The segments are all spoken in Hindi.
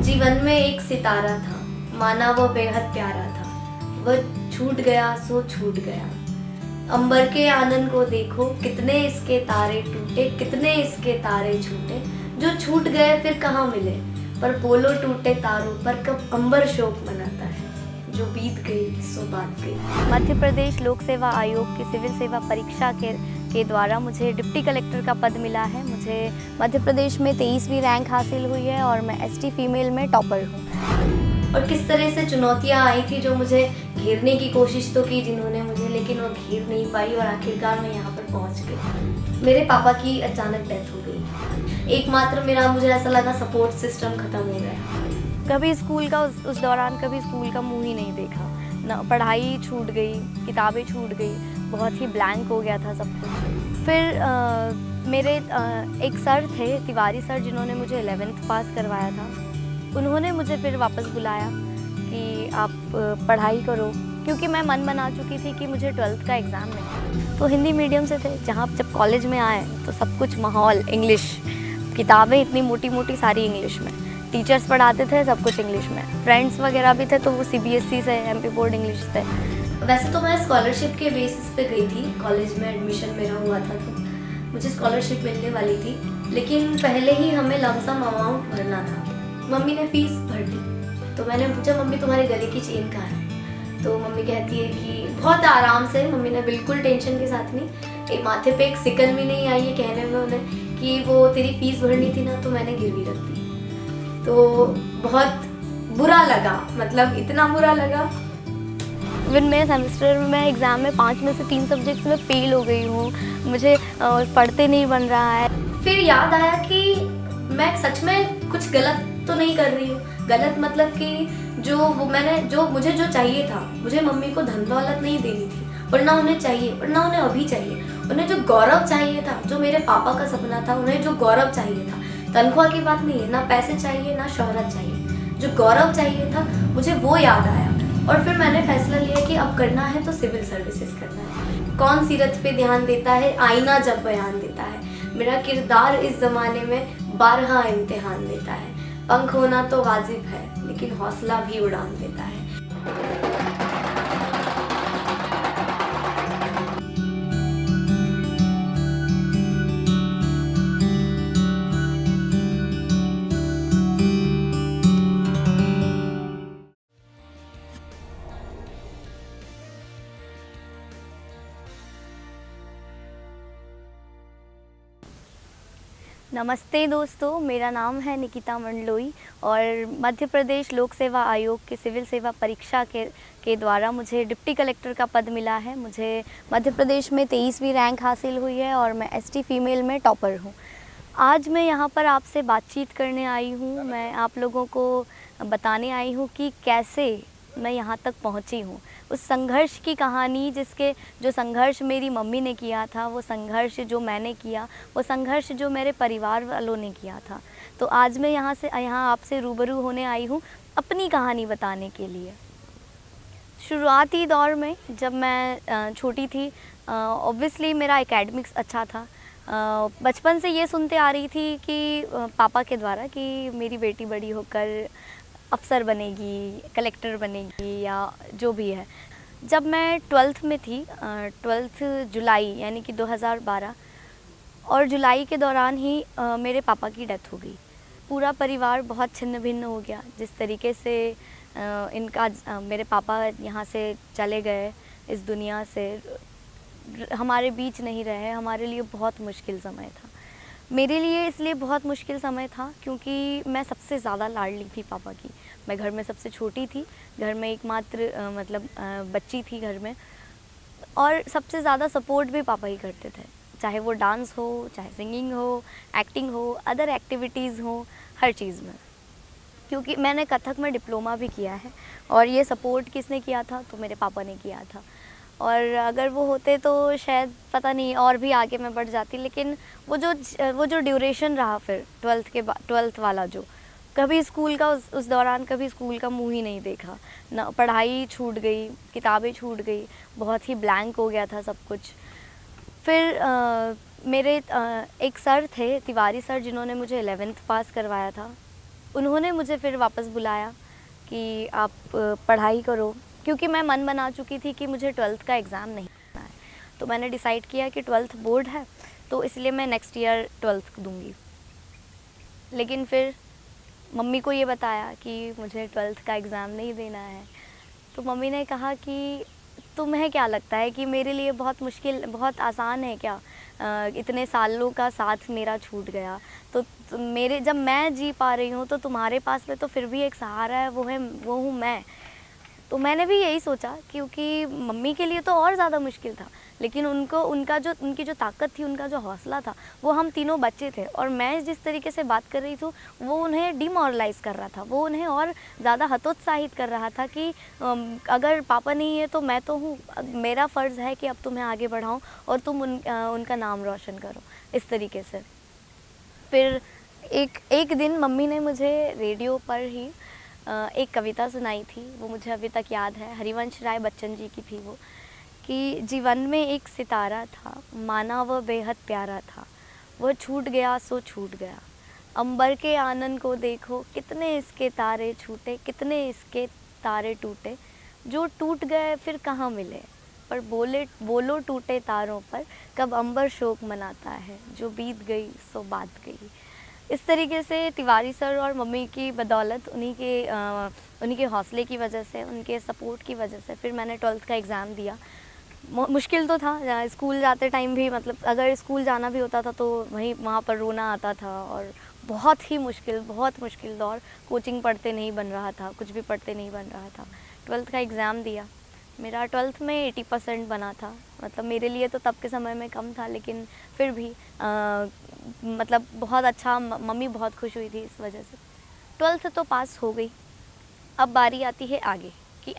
जीवन में एक सितारा था, माना वो बेहद प्यारा था। वह छूट गया सो छूट गया। अंबर के आनंद को देखो, कितने इसके तारे टूटे, कितने इसके तारे छूटे। जो छूट गए फिर कहाँ मिले, पर बोलो टूटे तारों पर कब अंबर शोक मनाता है। जो बीत गई सो बात गई। मध्य प्रदेश लोक सेवा आयोग की सिविल सेवा परीक्षा के द्वारा मुझे डिप्टी कलेक्टर का पद मिला है। मुझे मध्य प्रदेश में 23वीं रैंक हासिल हुई है और मैं एसटी फीमेल में टॉपर हूँ। और किस तरह से चुनौतियाँ आई थी जो मुझे घेरने की कोशिश तो की जिन्होंने मुझे, लेकिन वो घेर नहीं पाई और आखिरकार मैं यहाँ पर पहुँच गई। मेरे पापा की अचानक डेथ हो गई। एकमात्र मेरा, मुझे ऐसा लगा, सपोर्ट सिस्टम खत्म हो गया। कभी स्कूल का उस दौरान कभी स्कूल का मुँह ही नहीं देखा। न पढ़ाई छूट गई, किताबें छूट गई, बहुत ही ब्लैंक हो गया था सब कुछ। फिर मेरे एक सर थे, तिवारी सर, जिन्होंने मुझे 11th पास करवाया था। उन्होंने मुझे फिर वापस बुलाया कि आप पढ़ाई करो, क्योंकि मैं मन बना चुकी थी कि मुझे 12th का एग्ज़ाम है। तो हिंदी मीडियम से थे, जहाँ जब कॉलेज में आए तो सब कुछ माहौल इंग्लिश, किताबें इतनी मोटी मोटी सारी इंग्लिश में, टीचर्स पढ़ाते थे सब कुछ इंग्लिश में, फ्रेंड्स वगैरह भी थे तो वो CBSE से, MP बोर्ड इंग्लिश से। वैसे तो मैं स्कॉलरशिप के बेसिस पे गई थी, कॉलेज में एडमिशन मेरा हुआ था तो मुझे स्कॉलरशिप मिलने वाली थी, लेकिन पहले ही हमें लमसम अमाउंट भरना था। मम्मी ने फीस भर दी तो मैंने पूछा, मम्मी तुम्हारे गले की चेन कहाँ है? तो मम्मी कहती है कि बहुत आराम से, मम्मी ने बिल्कुल टेंशन के साथ नहीं, एक माथे पे एक सिकल भी नहीं आई है कहने में उन्हें कि वो तेरी फीस भरनी थी ना, तो मैंने गिरवी रख दी। तो बहुत बुरा लगा, मतलब इतना बुरा लगा। इवन मैं सेमेस्टर में एग्ज़ाम में 5 में से 3 सब्जेक्ट्स में फ़ेल हो गई हूँ। मुझे पढ़ते नहीं बन रहा है। फिर याद आया कि मैं सच में कुछ गलत तो नहीं कर रही हूँ। गलत मतलब कि जो मुझे जो चाहिए था, मुझे मम्मी को धन दौलत नहीं देनी थी, और ना उन्हें चाहिए, और ना उन्हें अभी चाहिए। उन्हें जो गौरव चाहिए था, जो मेरे पापा का सपना था, उन्हें जो गौरव चाहिए था, तनख्वाह की बात नहीं है, ना पैसे चाहिए, ना शोहरत चाहिए, जो गौरव चाहिए था, मुझे वो याद आया। और फिर मैंने फैसला लिया कि अब करना है तो सिविल सर्विसेज करना है। कौन सीरत पे ध्यान देता है, आईना जब बयान देता है। मेरा किरदार इस ज़माने में 12 इम्तिहान देता है। पंख होना तो वाजिब है, लेकिन हौसला भी उड़ान देता है। नमस्ते दोस्तों, मेरा नाम है निकिता मंडलोई और मध्य प्रदेश लोक सेवा आयोग की सिविल सेवा परीक्षा के द्वारा मुझे डिप्टी कलेक्टर का पद मिला है। मुझे मध्य प्रदेश में 23वीं रैंक हासिल हुई है और मैं एसटी फीमेल में टॉपर हूँ। आज मैं यहाँ पर आपसे बातचीत करने आई हूँ। मैं आप लोगों को बताने आई हूँ कि कैसे मैं यहाँ तक पहुँची हूँ। उस संघर्ष की कहानी, जो संघर्ष मेरी मम्मी ने किया था, वो संघर्ष जो मैंने किया, वो संघर्ष जो मेरे परिवार वालों ने किया था। तो आज मैं यहाँ आपसे रूबरू होने आई हूँ अपनी कहानी बताने के लिए। शुरुआती दौर में जब मैं छोटी थी, ऑब्वियसली मेरा एकेडमिक्स अच्छा था। बचपन से ये सुनते आ रही थी कि पापा के द्वारा कि मेरी बेटी बड़ी होकर अफ़सर बनेगी, कलेक्टर बनेगी या जो भी है। जब मैं 12th में थी, 12th जुलाई यानी कि 2012, और जुलाई के दौरान ही मेरे पापा की डेथ हो गई। पूरा परिवार बहुत छिन्न भिन्न हो गया। जिस तरीके से मेरे पापा यहाँ से चले गए, इस दुनिया से हमारे बीच नहीं रहे, हमारे लिए बहुत मुश्किल समय था। मेरे लिए इसलिए बहुत मुश्किल समय था क्योंकि मैं सबसे ज़्यादा लाडली थी पापा की। मैं घर में सबसे छोटी थी, घर में एकमात्र बच्ची थी घर में, और सबसे ज़्यादा सपोर्ट भी पापा ही करते थे। चाहे वो डांस हो, चाहे सिंगिंग हो, एक्टिंग हो, अदर एक्टिविटीज़ हो, हर चीज़ में। क्योंकि मैंने कथक में डिप्लोमा भी किया है और ये सपोर्ट किसने किया था? तो मेरे पापा ने किया था। और अगर वो होते तो शायद पता नहीं और भी आगे मैं बढ़ जाती, लेकिन वो जो ड्यूरेशन रहा फिर 12th वाला, जो कभी स्कूल का उस दौरान कभी स्कूल का मुँह ही नहीं देखा। ना पढ़ाई छूट गई, किताबें छूट गई, बहुत ही ब्लैंक हो गया था सब कुछ। फिर मेरे एक सर थे, तिवारी सर, जिन्होंने मुझे 11th पास करवाया था। उन्होंने मुझे फिर वापस बुलाया कि आप पढ़ाई करो, क्योंकि मैं मन बना चुकी थी कि मुझे 12th का एग्ज़ाम नहीं देना है। तो मैंने डिसाइड किया कि 12th बोर्ड है, तो इसलिए मैं नेक्स्ट ईयर 12th दूँगी। लेकिन फिर मम्मी को ये बताया कि मुझे 12th का एग्ज़ाम नहीं देना है। तो मम्मी ने कहा कि तुम्हें क्या लगता है कि मेरे लिए बहुत मुश्किल, बहुत आसान है क्या? इतने सालों का साथ मेरा छूट गया, तो मेरे, जब मैं जी पा रही हूँ तो तुम्हारे पास में तो फिर भी एक सहारा है, वो हूँ मैं। तो मैंने भी यही सोचा, क्योंकि मम्मी के लिए तो और ज़्यादा मुश्किल था, लेकिन उनकी जो ताकत थी, उनका जो हौसला था, वो हम तीनों बच्चे थे, और मैं जिस तरीके से बात कर रही थी वो उन्हें डिमोरलाइज़ कर रहा था, वो उन्हें और ज़्यादा हतोत्साहित कर रहा था कि अगर पापा नहीं है तो मैं तो हूँ, मेरा फ़र्ज़ है कि अब तुम्हें आगे बढ़ाऊँ और तुम उनका नाम रोशन करो, इस तरीके से। फिर एक दिन मम्मी ने मुझे रेडियो पर ही एक कविता सुनाई थी, वो मुझे अभी तक याद है। हरिवंश राय बच्चन जी की थी वो, कि जीवन में एक सितारा था, माना वह बेहद प्यारा था, वह छूट गया सो छूट गया। अंबर के आनन को देखो, कितने इसके तारे छूटे, कितने इसके तारे टूटे, जो टूट गए फिर कहाँ मिले, पर बोलो टूटे तारों पर, कब अंबर शोक मनाता है, जो बीत गई सो बात गई। इस तरीके से तिवारी सर और मम्मी की बदौलत, उन्हीं के हौसले की वजह से, उनके सपोर्ट की वजह से फिर मैंने 12th का एग्ज़ाम दिया। मुश्किल तो था, स्कूल जाते टाइम भी, मतलब अगर स्कूल जाना भी होता था तो वहाँ पर रोना आता था, और बहुत मुश्किल दौर। कोचिंग पढ़ते नहीं बन रहा था, कुछ भी पढ़ते नहीं बन रहा था। 12th का एग्ज़ाम दिया, मेरा 12th में 80% बना था। मतलब मेरे लिए तो तब के समय में कम था, लेकिन फिर भी मतलब बहुत अच्छा, मम्मी बहुत खुश हुई थी इस वजह से। 12th तो पास हो गई। अब बारी आती है आगे कि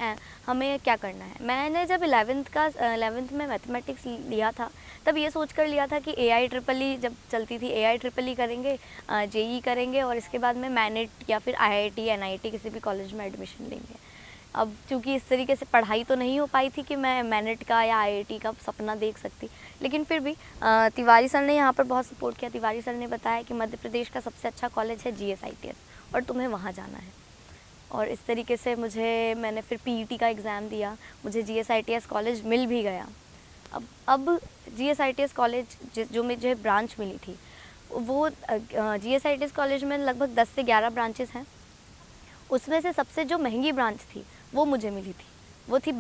हमें क्या करना है। मैंने जब 11th में मैथमेटिक्स लिया था, तब ये सोच कर लिया था कि AIEEE जब चलती थी, AIEEE करेंगे, JEE करेंगे, और इसके बाद में मैनेट या फिर IIT NIT किसी भी कॉलेज में एडमिशन लेंगे। अब चूँकि इस तरीके से पढ़ाई तो नहीं हो पाई थी कि मैं मैनेट का या IIT का सपना देख सकती, लेकिन फिर भी तिवारी सर ने यहाँ पर बहुत सपोर्ट किया। तिवारी सर ने बताया कि मध्य प्रदेश का सबसे अच्छा कॉलेज है GSITS, और तुम्हें वहाँ जाना है। और इस तरीके से मैंने फिर PET का एग्ज़ाम दिया, मुझे GSITS कॉलेज मिल भी गया। अब GSITS कॉलेज जो मुझे ब्रांच मिली थी, वो GSITS कॉलेज में लगभग 10 से 11 ब्रांचेस हैं। उसमें से सबसे जो महंगी ब्रांच थी वो मुझे मिली थी, वो थी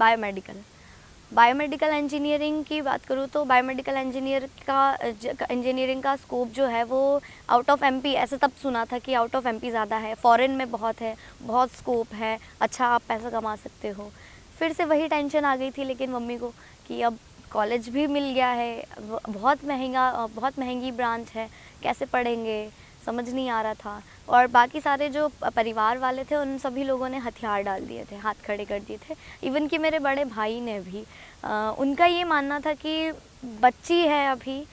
बायोमेडिकल इंजीनियरिंग की बात करूँ तो बायोमेडिकल इंजीनियरिंग का स्कोप जो है वो आउट ऑफ MP, ऐसे तब सुना था कि आउट ऑफ MP ज़्यादा है, फॉरेन में बहुत है, बहुत स्कोप है, अच्छा आप पैसा कमा सकते हो। फिर से वही टेंशन आ गई थी लेकिन मम्मी को कि अब कॉलेज भी मिल गया है, बहुत महंगी ब्रांच है, कैसे पढ़ेंगे, समझ नहीं आ रहा था। और बाकी सारे जो परिवार वाले थे उन सभी लोगों ने हथियार डाल दिए थे, हाथ खड़े कर दिए थे। इवन कि मेरे बड़े भाई ने भी, उनका ये मानना था कि बच्ची है अभी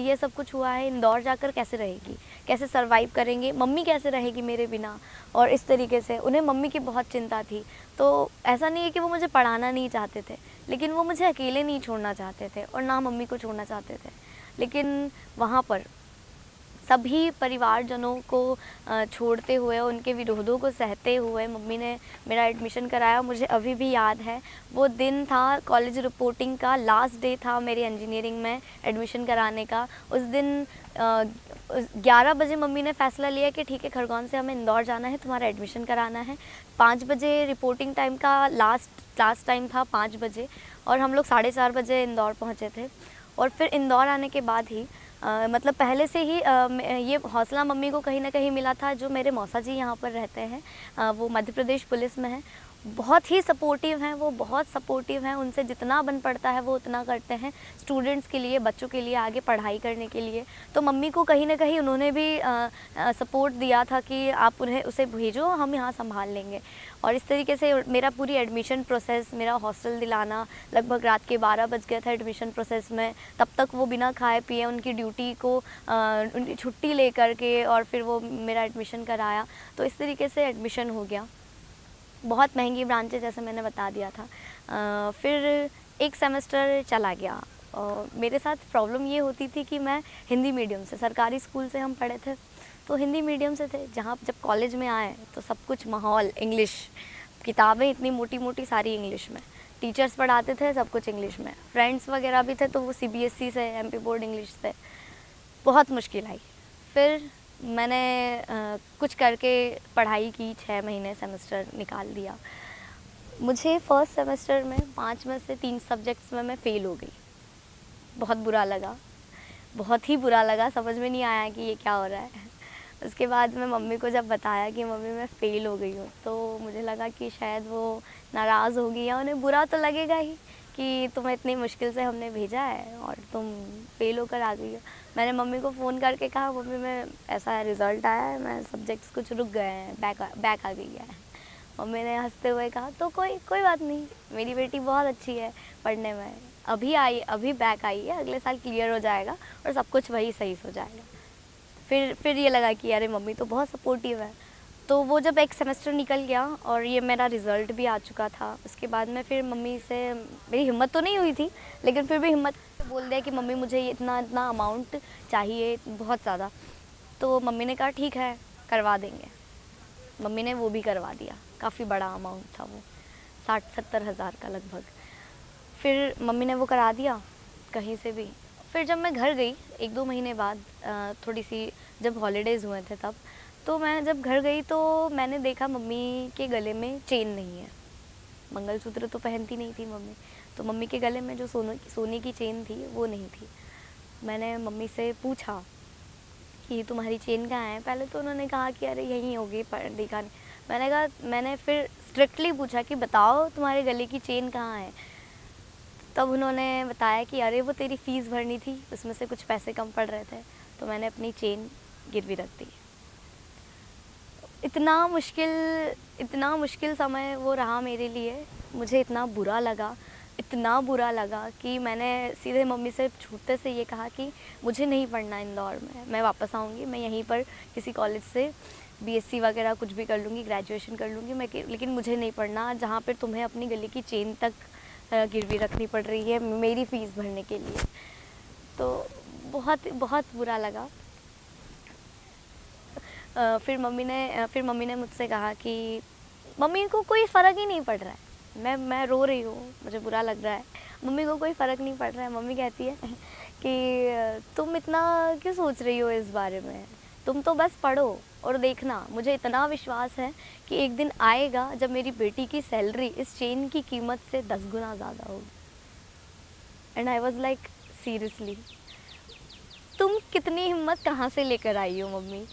ये सब कुछ हुआ है, इंदौर जाकर कैसे रहेगी, कैसे सरवाइव करेंगे, मम्मी कैसे रहेगी मेरे बिना। और इस तरीके से उन्हें मम्मी की बहुत चिंता थी। तो ऐसा नहीं है कि वो मुझे पढ़ाना नहीं चाहते थे, लेकिन वो मुझे अकेले नहीं छोड़ना चाहते थे और ना मम्मी को छोड़ना चाहते थे। लेकिन वहाँ पर सभी परिवारजनों को छोड़ते हुए, उनके विरोधों को सहते हुए मम्मी ने मेरा एडमिशन कराया। मुझे अभी भी याद है, वो दिन था कॉलेज रिपोर्टिंग का, लास्ट डे था मेरे इंजीनियरिंग में एडमिशन कराने का। उस दिन 11 बजे मम्मी ने फ़ैसला लिया कि ठीक है, खरगोन से हमें इंदौर जाना है, तुम्हारा एडमिशन कराना है। 5 बजे रिपोर्टिंग टाइम का लास्ट टाइम था 5 बजे, और हम लोग 4:30 बजे इंदौर पहुँचे थे। और फिर इंदौर आने के बाद ही मतलब पहले से ही ये हौसला मम्मी को कहीं ना कहीं मिला था। जो मेरे मौसा जी यहाँ पर रहते हैं, वो मध्य प्रदेश पुलिस में हैं, बहुत ही सपोर्टिव हैं, वो बहुत सपोर्टिव हैं। उनसे जितना बन पड़ता है वो उतना करते हैं स्टूडेंट्स के लिए, बच्चों के लिए, आगे पढ़ाई करने के लिए। तो मम्मी को कहीं ना कहीं उन्होंने भी सपोर्ट दिया था कि आप उसे भेजो, हम यहाँ संभाल लेंगे। और इस तरीके से मेरा पूरी एडमिशन प्रोसेस, मेरा हॉस्टल दिलाना, लगभग रात के 12 बज गया था एडमिशन प्रोसेस में। तब तक वो बिना खाए पिए उनकी ड्यूटी को उनकी छुट्टी ले करके और फिर वो मेरा एडमिशन कराया। तो इस तरीके से एडमिशन हो गया। बहुत महंगी ब्रांच है, जैसे मैंने बता दिया था। फिर एक सेमेस्टर चला गया। मेरे साथ प्रॉब्लम ये होती थी कि मैं हिंदी मीडियम से, सरकारी स्कूल से हम पढ़े थे, तो हिंदी मीडियम से थे। जहाँ जब कॉलेज में आए तो सब कुछ माहौल इंग्लिश, किताबें इतनी मोटी मोटी सारी इंग्लिश में, टीचर्स पढ़ाते थे सब कुछ इंग्लिश में, फ्रेंड्स वगैरह भी थे तो वो CBSE से, MP बोर्ड इंग्लिश से, बहुत मुश्किल आई। फिर मैंने कुछ करके पढ़ाई की, 6 महीने सेमेस्टर निकाल दिया। मुझे फर्स्ट सेमेस्टर में 5 में से 3 सब्जेक्ट्स में मैं फ़ेल हो गई। बहुत बुरा लगा, बहुत ही बुरा लगा, समझ में नहीं आया कि ये क्या हो रहा है। उसके बाद मैं मम्मी को जब बताया कि मम्मी मैं फ़ेल हो गई हूँ, तो मुझे लगा कि शायद वो नाराज़ होगी या उन्हें बुरा तो लगेगा ही कि तुम्हें इतनी मुश्किल से हमने भेजा है और तुम फ़ेल होकर आ गई हो। मैंने मम्मी को फ़ोन करके कहा, मम्मी मैं ऐसा रिज़ल्ट आया है, मैं सब्जेक्ट्स कुछ रुक गए हैं, बैक आ गई है। मम्मी ने हंसते हुए कहा तो कोई बात नहीं, मेरी बेटी बहुत अच्छी है पढ़ने में, अभी बैक आई है, अगले साल क्लियर हो जाएगा और सब कुछ वही सही हो जाएगा। फिर ये लगा कि अरे मम्मी तो बहुत सपोर्टिव है। तो वो जब एक सेमेस्टर निकल गया और ये मेरा रिज़ल्ट भी आ चुका था, उसके बाद में फिर मम्मी से मेरी हिम्मत तो नहीं हुई थी, लेकिन फिर भी हिम्मत बोल दिया कि मम्मी मुझे ये इतना अमाउंट चाहिए, बहुत ज़्यादा। तो मम्मी ने कहा ठीक है करवा देंगे। मम्मी ने वो भी करवा दिया, काफ़ी बड़ा अमाउंट था वो, 60-70 हज़ार का लगभग। फिर मम्मी ने वो करा दिया कहीं से भी। फिर जब मैं घर गई 1-2 महीने बाद, थोड़ी सी जब हॉलीडेज़ हुए थे तब, तो मैं जब घर गई तो मैंने देखा मम्मी के गले में चेन नहीं है। मंगलसूत्र तो पहनती नहीं थी मम्मी, तो मम्मी के गले में जो सोने की चेन थी वो नहीं थी। मैंने मम्मी से पूछा कि तुम्हारी चेन कहाँ है? पहले तो उन्होंने कहा कि अरे यहीं होगी, पर देखा नहीं। मैंने फिर स्ट्रिक्टली पूछा कि बताओ तुम्हारे गले की चेन कहाँ है? तब उन्होंने बताया कि अरे वो तेरी फ़ीस भरनी थी, उसमें से कुछ पैसे कम पड़ रहे थे, तो मैंने अपनी चेन गिरवी रख दी। इतना मुश्किल समय वो रहा मेरे लिए। मुझे इतना बुरा लगा कि मैंने सीधे मम्मी से छूटते से ये कहा कि मुझे नहीं पढ़ना इंदौर में, मैं वापस आऊँगी, मैं यहीं पर किसी कॉलेज से BSc वगैरह कुछ भी कर लूँगी, ग्रेजुएशन कर लूँगी मैं, लेकिन मुझे नहीं पढ़ना जहाँ पर तुम्हें अपनी गले की चेन तक गिरवी रखनी पड़ रही है मेरी फ़ीस भरने के लिए। तो बहुत बुरा लगा। फिर मम्मी ने मुझसे कहा कि मम्मी को कोई फ़र्क ही नहीं पड़ रहा है, मैं रो रही हूँ, मुझे बुरा लग रहा है, मम्मी को कोई फ़र्क नहीं पड़ रहा है। मम्मी कहती है कि तुम इतना क्यों सोच रही हो इस बारे में, तुम तो बस पढ़ो और देखना, मुझे इतना विश्वास है कि एक दिन आएगा जब मेरी बेटी की सैलरी इस चेन की कीमत से 10 गुना ज़्यादा होगी। And I was like seriously, तुम कितनी हिम्मत कहाँ से लेकर आई हो मम्मी?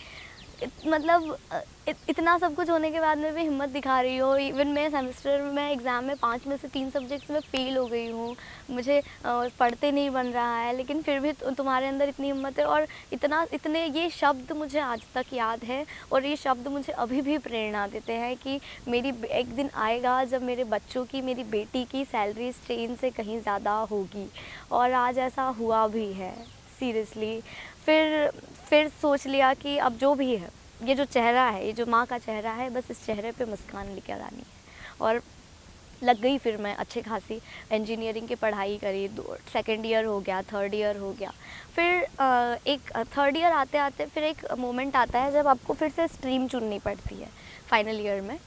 मतलब इतना सब कुछ होने के बाद में भी हिम्मत दिखा रही हो। इवन मैं सेमेस्टर में एग्ज़ाम में 5 में से 3 सब्जेक्ट्स में फ़ेल हो गई हूँ, मुझे पढ़ते नहीं बन रहा है, लेकिन फिर भी तुम्हारे अंदर इतनी हिम्मत है। और इतने ये शब्द मुझे आज तक याद है और ये शब्द मुझे अभी भी प्रेरणा देते हैं कि एक दिन आएगा जब मेरे बच्चों की, मेरी बेटी की सैलरी इस ट्रेन से कहीं ज़्यादा होगी। और आज ऐसा हुआ भी है सीरियसली। फिर सोच लिया कि अब जो भी है, ये जो चेहरा है, ये जो माँ का चेहरा है, बस इस चेहरे पे मुस्कान लेकर आनी है। और लग गई फिर मैं अच्छी खासी इंजीनियरिंग की पढ़ाई करी, 2nd ईयर हो गया, 3rd ईयर हो गया। फिर एक 3rd ईयर आते आते फिर एक मोमेंट आता है जब आपको फिर से स्ट्रीम चुननी पड़ती है फाइनल ईयर में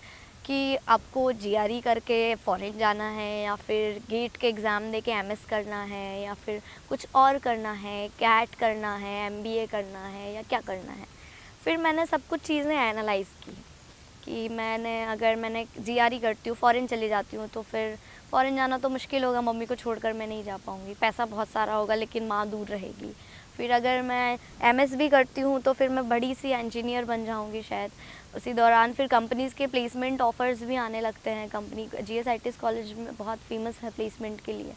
कि आपको GRE करके फ़ॉरेन जाना है या फिर गेट के एग्ज़ाम दे के MS करना है या फिर कुछ और करना है, CAT करना है, MBA करना है या क्या करना है। फिर मैंने सब कुछ चीज़ें एनालाइज़ की कि अगर मैंने GRE करती हूँ, फ़ॉरेन चली जाती हूँ, तो फिर फ़ॉरेन जाना तो मुश्किल होगा, मम्मी को छोड़कर मैं नहीं जा पाऊँगी, पैसा बहुत सारा होगा लेकिन माँ दूर रहेगी। फिर अगर मैं MS भी करती हूँ तो फिर मैं बड़ी सी इंजीनियर बन जाऊँगी शायद। उसी दौरान फिर कंपनीज़ के प्लेसमेंट ऑफ़र्स भी आने लगते हैं। कंपनी GSITS कॉलेज में बहुत फेमस है प्लेसमेंट के लिए,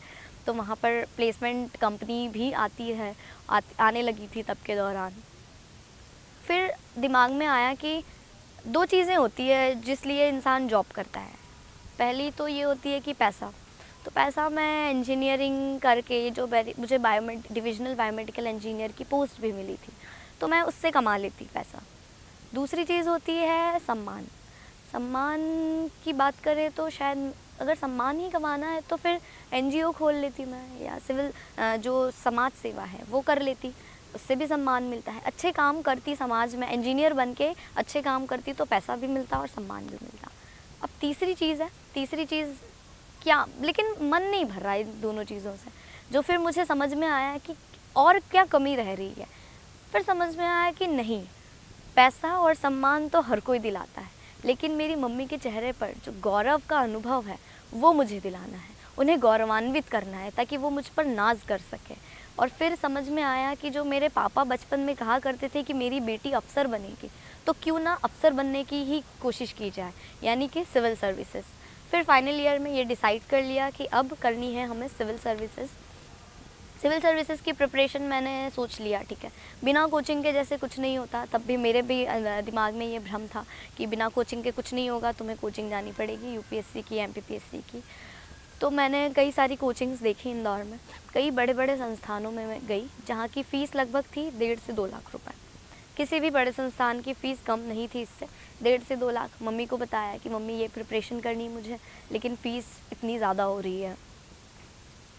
तो वहाँ पर प्लेसमेंट कंपनी भी आने लगी थी तब के दौरान। फिर दिमाग में आया कि 2 चीज़ें होती है जिस लिए इंसान जॉब करता है। पहली तो ये होती है कि पैसा, तो पैसा मैं इंजीनियरिंग करके जो मुझे डिविजनल बायोमेडिकल इंजीनियर की पोस्ट भी मिली थी, तो मैं उससे कमा लेती पैसा। दूसरी चीज़ होती है सम्मान। सम्मान की बात करें तो शायद अगर सम्मान ही कमाना है तो फिर NGO खोल लेती मैं, या सिविल जो समाज सेवा है वो कर लेती। उससे भी सम्मान मिलता है। अच्छे काम करती समाज में, इंजीनियर बन के अच्छे काम करती तो पैसा भी मिलता और सम्मान भी मिलता। अब तीसरी चीज़ क्या, लेकिन मन नहीं भर रहा इन दोनों चीज़ों से। जो फिर मुझे समझ में आया कि और क्या कमी रह रही है। फिर समझ में आया कि नहीं, पैसा और सम्मान तो हर कोई दिलाता है, लेकिन मेरी मम्मी के चेहरे पर जो गौरव का अनुभव है वो मुझे दिलाना है, उन्हें गौरवान्वित करना है ताकि वो मुझ पर नाज कर सके। और फिर समझ में आया कि जो मेरे पापा बचपन में कहा करते थे कि मेरी बेटी अफसर बनेगी, तो क्यों ना अफसर बनने की ही कोशिश की जाए, यानी कि सिविल सर्विसेज। फिर फाइनल ईयर में ये डिसाइड कर लिया कि अब करनी है हमें सिविल सर्विसेज। सिविल सर्विसेज की प्रिपरेशन मैंने सोच लिया, ठीक है, बिना कोचिंग के जैसे कुछ नहीं होता। तब भी मेरे भी दिमाग में ये भ्रम था कि बिना कोचिंग के कुछ नहीं होगा, तुम्हें कोचिंग जानी पड़ेगी, यूपीएससी की, एमपीपीएससी की। तो मैंने कई सारी कोचिंग्स देखी इंदौर में, कई बड़े बड़े संस्थानों में मैं गई जहाँ की फ़ीस लगभग थी 1.5 से 2 लाख रुपए। किसी भी बड़े संस्थान की फ़ीस कम नहीं थी इससे, 1.5 से 2 लाख। मम्मी को बताया कि मम्मी ये प्रिपरेशन करनी है मुझे, लेकिन फ़ीस इतनी ज़्यादा हो रही है।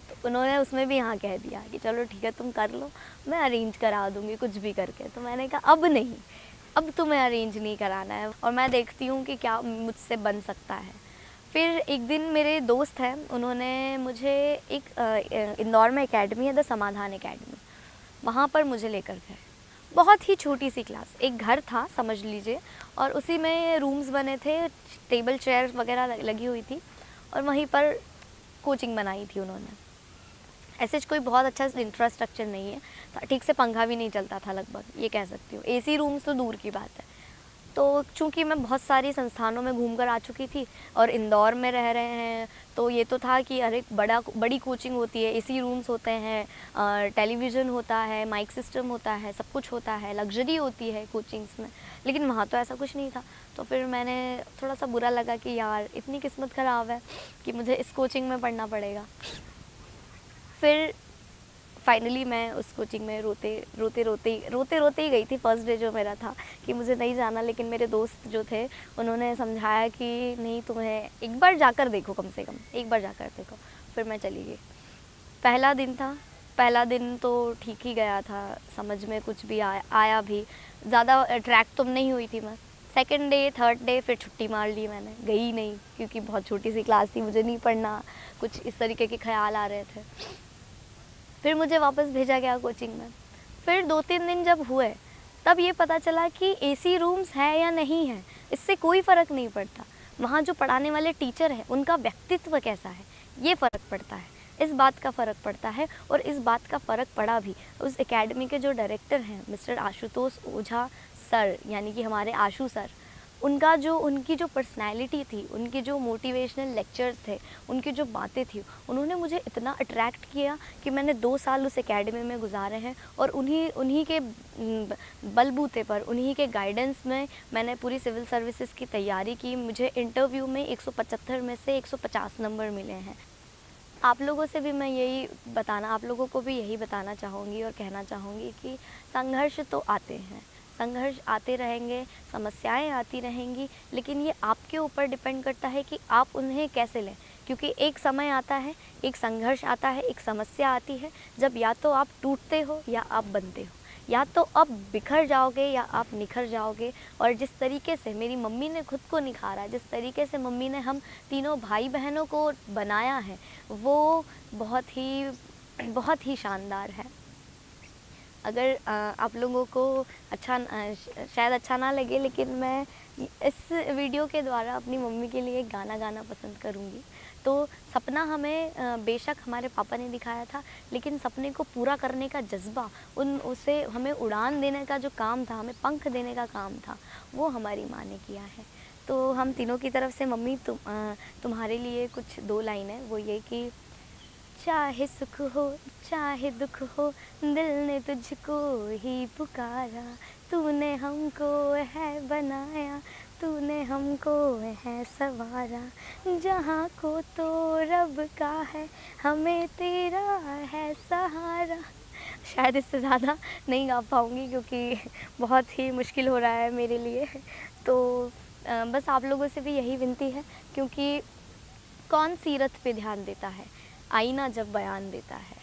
तो उन्होंने उसमें भी हाँ कह दिया कि चलो ठीक है तुम कर लो, मैं अरेंज करा दूँगी कुछ भी करके। तो मैंने कहा अब नहीं, अब तुम्हें अरेंज नहीं कराना है और मैं देखती हूँ कि क्या मुझसे बन सकता है। फिर एक दिन मेरे दोस्त हैं, उन्होंने मुझे एक इंदौर में एकेडमी है, द समाधान एकेडमी, वहाँ पर मुझे लेकर गए। बहुत ही छोटी सी क्लास, एक घर था समझ लीजिए, और उसी में रूम्स बने थे, टेबल चेयर वगैरह लगी हुई थी, और वहीं पर कोचिंग बनाई थी उन्होंने। ऐसे कोई बहुत अच्छा इंफ्रास्ट्रक्चर नहीं है, ठीक से पंखा भी नहीं चलता था लगभग, ये कह सकती हूँ। एसी रूम्स तो दूर की बात है। तो चूँकि मैं बहुत सारी संस्थानों में घूमकर आ चुकी थी और इंदौर में रह रहे हैं, तो ये तो था कि अरे बड़ी कोचिंग होती है, एसी रूम्स होते हैं, टेलीविज़न होता है, माइक सिस्टम होता है, सब कुछ होता है, लग्जरी होती है कोचिंग्स में, लेकिन वहाँ तो ऐसा कुछ नहीं था। तो फिर मैंने थोड़ा सा बुरा लगा कि यार इतनी किस्मत ख़राब है कि मुझे इस कोचिंग में पढ़ना पड़ेगा। फिर फाइनली मैं उस कोचिंग में रोते रोते ही गई थी। फर्स्ट डे जो मेरा था कि मुझे नहीं जाना, लेकिन मेरे दोस्त जो थे उन्होंने समझाया कि नहीं, तुम्हें एक बार जाकर देखो, कम से कम एक बार जाकर देखो। फिर मैं चली गई। पहला दिन था, पहला दिन तो ठीक ही गया था, समझ में कुछ भी आया भी, ज़्यादा अट्रैक्ट तो नहीं हुई थी मैं। सेकेंड डे, थर्ड डे फिर छुट्टी मार ली मैंने, गई नहीं, क्योंकि बहुत छोटी सी क्लास थी, मुझे नहीं पढ़ना, कुछ इस तरीके के ख्याल आ रहे थे। फिर मुझे वापस भेजा गया कोचिंग में। फिर 2-3 दिन जब हुए तब ये पता चला कि एसी रूम्स है या नहीं है, इससे कोई फ़र्क नहीं पड़ता। वहाँ जो पढ़ाने वाले टीचर हैं उनका व्यक्तित्व कैसा है, ये फ़र्क पड़ता है, इस बात का फ़र्क पड़ता है। और इस बात का फ़र्क पड़ा भी उस एकेडमी के जो डायरेक्टर हैं मिस्टर आशुतोष ओझा सर, यानी कि हमारे आशू सर, उनकी जो पर्सनैलिटी थी, उनके जो मोटिवेशनल लेक्चर्स थे, उनकी जो बातें थी, उन्होंने मुझे इतना अट्रैक्ट किया कि मैंने 2 साल उस एकेडमी में गुजारे हैं। और उन्हीं के बलबूते पर, उन्हीं के गाइडेंस में मैंने पूरी सिविल सर्विसेज की तैयारी की। मुझे इंटरव्यू में 175 में से 150 नंबर मिले हैं। आप लोगों को भी यही बताना चाहूँगी और कहना चाहूँगी कि संघर्ष तो आते हैं, संघर्ष आते रहेंगे, समस्याएं आती रहेंगी, लेकिन ये आपके ऊपर डिपेंड करता है कि आप उन्हें कैसे लें। क्योंकि एक समय आता है, एक संघर्ष आता है, एक समस्या आती है, जब या तो आप टूटते हो या आप बनते हो, या तो आप बिखर जाओगे या आप निखर जाओगे। और जिस तरीके से मेरी मम्मी ने खुद को निखारा, जिस तरीके से मम्मी ने हम तीनों भाई बहनों को बनाया है, वो बहुत ही शानदार है। अगर आप लोगों को शायद अच्छा ना लगे, लेकिन मैं इस वीडियो के द्वारा अपनी मम्मी के लिए गाना गाना पसंद करूँगी। तो सपना हमें बेशक हमारे पापा ने दिखाया था, लेकिन सपने को पूरा करने का जज्बा, उसे हमें उड़ान देने का जो काम था, हमें पंख देने का काम था, वो हमारी माँ ने किया है। तो हम तीनों की तरफ से मम्मी तुम्हारे लिए कुछ 2 लाइनें, वो ये कि चाहे सुख हो चाहे दुख हो, दिल ने तुझको ही पुकारा, तूने हमको है बनाया, तूने हमको है सवारा, जहाँ को तो रब का है, हमें तेरा है सहारा। शायद इससे ज़्यादा नहीं गा पाऊँगी क्योंकि बहुत ही मुश्किल हो रहा है मेरे लिए। तो बस आप लोगों से भी यही विनती है, क्योंकि कौन सीरत पे ध्यान देता है, आईना जब बयान देता है।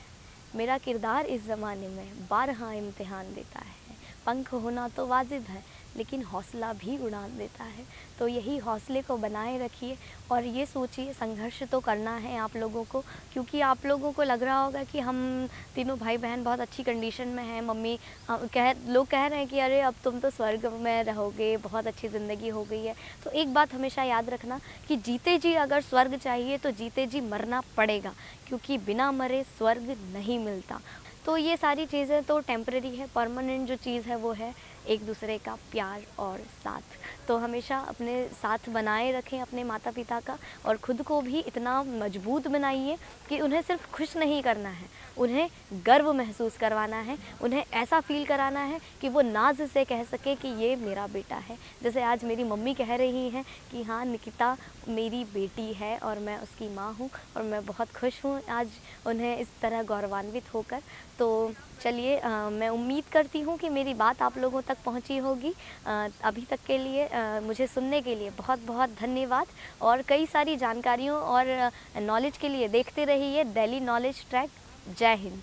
मेरा किरदार इस ज़माने में बारहा इम्तिहान देता है। पंख होना तो वाजिब है, लेकिन हौसला भी उड़ान देता है। तो यही हौसले को बनाए रखिए और ये सोचिए संघर्ष तो करना है आप लोगों को, क्योंकि आप लोगों को लग रहा होगा कि हम तीनों भाई बहन बहुत अच्छी कंडीशन में हैं। मम्मी लोग कह रहे हैं कि अरे अब तुम तो स्वर्ग में रहोगे, बहुत अच्छी ज़िंदगी हो गई है। तो एक बात हमेशा याद रखना कि जीते जी अगर स्वर्ग चाहिए तो जीते जी मरना पड़ेगा, क्योंकि बिना मरे स्वर्ग नहीं मिलता। तो ये सारी चीज़ें तो टेम्परेरी है, परमानेंट जो चीज़ है वो है एक दूसरे का प्यार और साथ। तो हमेशा अपने साथ बनाए रखें अपने माता पिता का, और ख़ुद को भी इतना मजबूत बनाइए कि उन्हें सिर्फ खुश नहीं करना है, उन्हें गर्व महसूस करवाना है, उन्हें ऐसा फ़ील कराना है कि वो नाज से कह सके कि ये मेरा बेटा है। जैसे आज मेरी मम्मी कह रही हैं कि हाँ निकिता मेरी बेटी है और मैं उसकी माँ हूँ, और मैं बहुत खुश हूँ आज उन्हें इस तरह गौरवान्वित होकर। तो चलिए मैं उम्मीद करती हूँ कि मेरी बात आप लोगों तक पहुँची होगी। अभी तक के लिए मुझे सुनने के लिए बहुत बहुत धन्यवाद, और कई सारी जानकारियों और नॉलेज के लिए देखते रहिए डेली नॉलेज ट्रैक। जय हिंद।